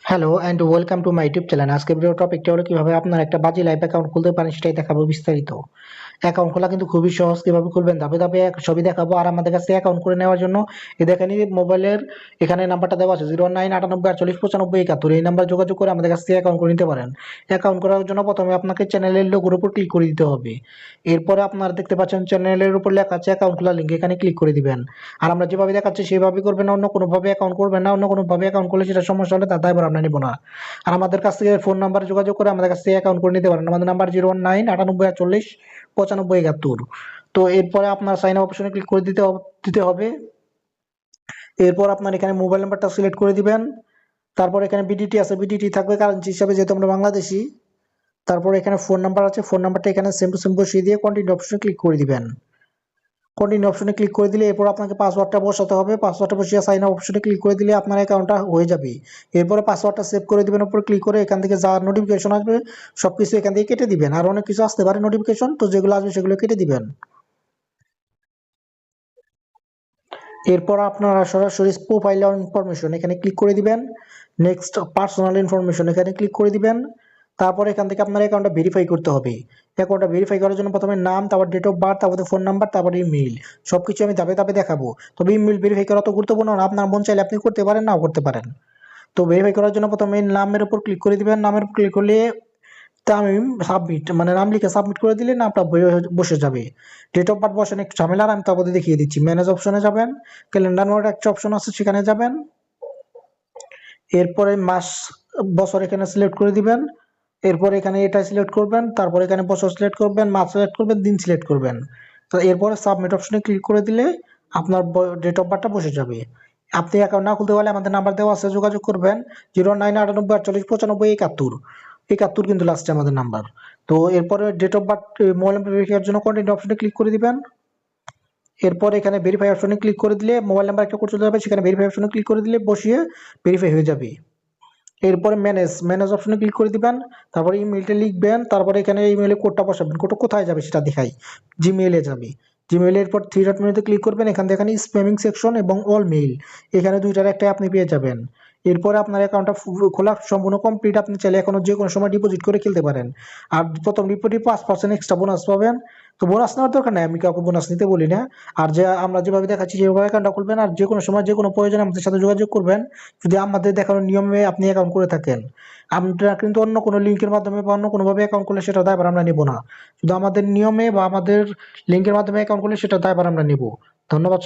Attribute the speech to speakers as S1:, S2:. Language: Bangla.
S1: Hello and welcome to my YouTube channel. আজকের ভিডিও টপিকটা হলো কিভাবে আপনারা একটা বাজি লাইভ অ্যাকাউন্ট খুলতে পারেন সেটাই দেখাবো বিস্তারিত। অ্যাকাউন্ট খোলা কিন্তু খুবই সহজ, কিভাবে খুলবেন ধাপে ধাপে সবই দেখাবো। আর আমাদের কাছে অ্যাকাউন্ট করে নেওয়ার জন্য দেখেন মোবাইলের এখানে নাম্বারটা দেওয়া আছে 0998484591। এই নাম্বার যোগাযোগ করে আমাদের কাছ থেকে অ্যাকাউন্ট করে নিতে পারেন। অ্যাকাউন্ট করার জন্য প্রথমে আপনাকে চ্যানেলের লোগোর উপর ক্লিক করে দিতে হবে। এরপরে আপনারা দেখতে পাচ্ছেন চ্যানেলের উপর লেখা আছে অ্যাকাউন্ট খোলা লিঙ্ক, এখানে ক্লিক করে দিবেন। আর আমরা যেভাবে দেখাচ্ছি সেভাবে করবেন না, অন্য কোনোভাবে অ্যাকাউন্ট করবেন না। অন্য কোনোভাবে অ্যাকাউন্ট করলে সেটা সমস্যা হলে তার দায়ভার আমরা নিব না। আর আমাদের কাছ থেকে ফোন নাম্বারে যোগাযোগ করে আমাদের কাছ থেকে অ্যাকাউন্ট করে নিতে পারেন। আমাদের নাম্বার 01998489591। তো এরপরে আপনার সাইন আপ অপশনে ক্লিক করে দিতে হবে। এরপর আপনার এখানে মোবাইল নাম্বারটা সিলেক্ট করে দিবেন। তারপর এখানে বিডিটি আছে, বিডিটি থাকবে কারেন্সি হিসাবে যেহেতু আমরা বাংলাদেশি। তারপর এখানে ফোন নাম্বার আছে, ফোন নাম্বারটা এখানে সেম টু সেম বসিয়ে দিয়ে কন্টিনিউ অপশনে ক্লিক করে দিবেন। কন্টিনিউ অপশনে ক্লিক করে দিলে এরপর আপনাকে পাসওয়ার্ডটা বসাতে হবে। পাসওয়ার্ডটা বসিয়ে সাইন আপ অপশনে ক্লিক করে দিলে আপনার অ্যাকাউন্টটা হয়ে যাবে। এরপরে পাসওয়ার্ডটা সেভ করে দিবেন উপর ক্লিক করে। এখান থেকে যা নোটিফিকেশন আসবে সবকিছু এখান থেকে কেটে দিবেন। আর অনেক কিছু আসতে পারে নোটিফিকেশন, তো যেগুলো আসবে সেগুলো কেটে দিবেন। এরপর আপনারা সরাসরি প্রোফাইল ইনফরমেশন এখানে ক্লিক করে দিবেন। নেক্সট পার্সোনাল ইনফরমেশন এখানে ক্লিক করে দিবেন। তারপর এখান থেকে আপনার অ্যাকাউন্টটা ভেরিফাই করতে হবে। অ্যাকাউন্টটা ভেরিফাই করার জন্য প্রথমে নাম, তারপর ডেট অফ বার্থ, তারপর ফোন নাম্বার, তারপর ইমেইল, সবকিছু আমি ধাপে ধাপে দেখাবো। তবে ইমেইল ভেরিফাই করা তো গুরুত্বপূর্ণ না, আপনার মন চাইলে আপনি করতে পারেন, নাও করতে পারেন। তো ভেরিফাই করার জন্য প্রথমে নামের উপর ক্লিক করে দিবেন। নামের উপর ক্লিক করলে তামিম সাবমিট মানে নাম লিখে সাবমিট করে দিলে নামটা বসে যাবে। ডেট অফ বার্থ বসানো একটু ঝামেলার, আমি তারপরে দেখিয়ে দিচ্ছি। ম্যানেজ অপশনে যাবেন, ক্যালেন্ডার মোড একটা অপশন আছে সেখানে যাবেন। এরপরে মাস বছর এখানে সিলেক্ট করে দিবেন। এরপর এখানে এটা সিলেক্ট করবেন, তারপর এখানে বছর সিলেক্ট করবেন, মাস সিলেক্ট করবেন, দিন সিলেক্ট করবেন। তো এরপরে সাবমিট অপশনে ক্লিক করে দিলে আপনার ডেট অফ বার্থটা বসে যাবে। আপনি অ্যাকাউন্ট না খুলতে পারলে আমাদের নাম্বার দেওয়া আছে, যোগাযোগ করবেন। 0998484591 71 কিন্তু লাস্টে আমাদের নাম্বার। তো এরপরে date of birth mobile number ভেরিফাইয়ের জন্য কন্টিনিউ অপশনে ক্লিক করে দিবেন। এরপর এখানে ভেরিফাই অপশনে ক্লিক করে দিলে মোবাইল নাম্বার একটা কোড চলে যাবে, সেখানে ভেরিফাই অপশনে ক্লিক করে দিলে বসিয়ে ভেরিফাই হয়ে যাবে। এরপরে ম্যানেজ অপশনে ক্লিক করে দিবেন। তারপরে ইমেইলটা লিখবেন, তারপরে এখানে ইমেইলে কোডটা বসাবেন। কোডটা কোথায় যাবে সেটা দেখাই। জিমেইলে যাবে। জিমেইলের পর থ্রি ডট মেনুতে ক্লিক করবেন। এখান থেকে এখানে স্প্যামিং সেকশন এবং অল মেইল, এখানে দুইটার একটাই আপনি পেয়ে যাবেন। এরপরে আপনার অ্যাকাউন্টটা খোলা সম্পূর্ণ কমপ্লিট। আপনি চাইলে এখনো যে কোনো সময় ডিপোজিট করে খেলতে পারেন। আর প্রথম ডিপোজিটে 5% এক্সট্রা বোনাস পাবেন। তো বোনাস নেওয়ার দরকার নাই, আমি কাউকে বোনাস নিতে বলি না। আর যে আমরা যেভাবে দেখাচ্ছি সেভাবে অ্যাকাউন্টটা খুলবেন। আর যে কোনো সময় যে কোনো প্রয়োজনে আমাদের সাথে যোগাযোগ করবেন, যদি আমাদের দেখানোর নিয়মে আপনি অ্যাকাউন্ট করে থাকেন। আমরা কিন্তু অন্য কোনো লিঙ্কের মাধ্যমে বা অন্য কোনোভাবে অ্যাকাউন্ট করলে সেটা দায়ভার আমরা নিব না। শুধু আমাদের নিয়মে বা আমাদের লিঙ্কের মাধ্যমে অ্যাকাউন্ট করলে সেটা দায়ভার আমরা নিব। ধন্যবাদ।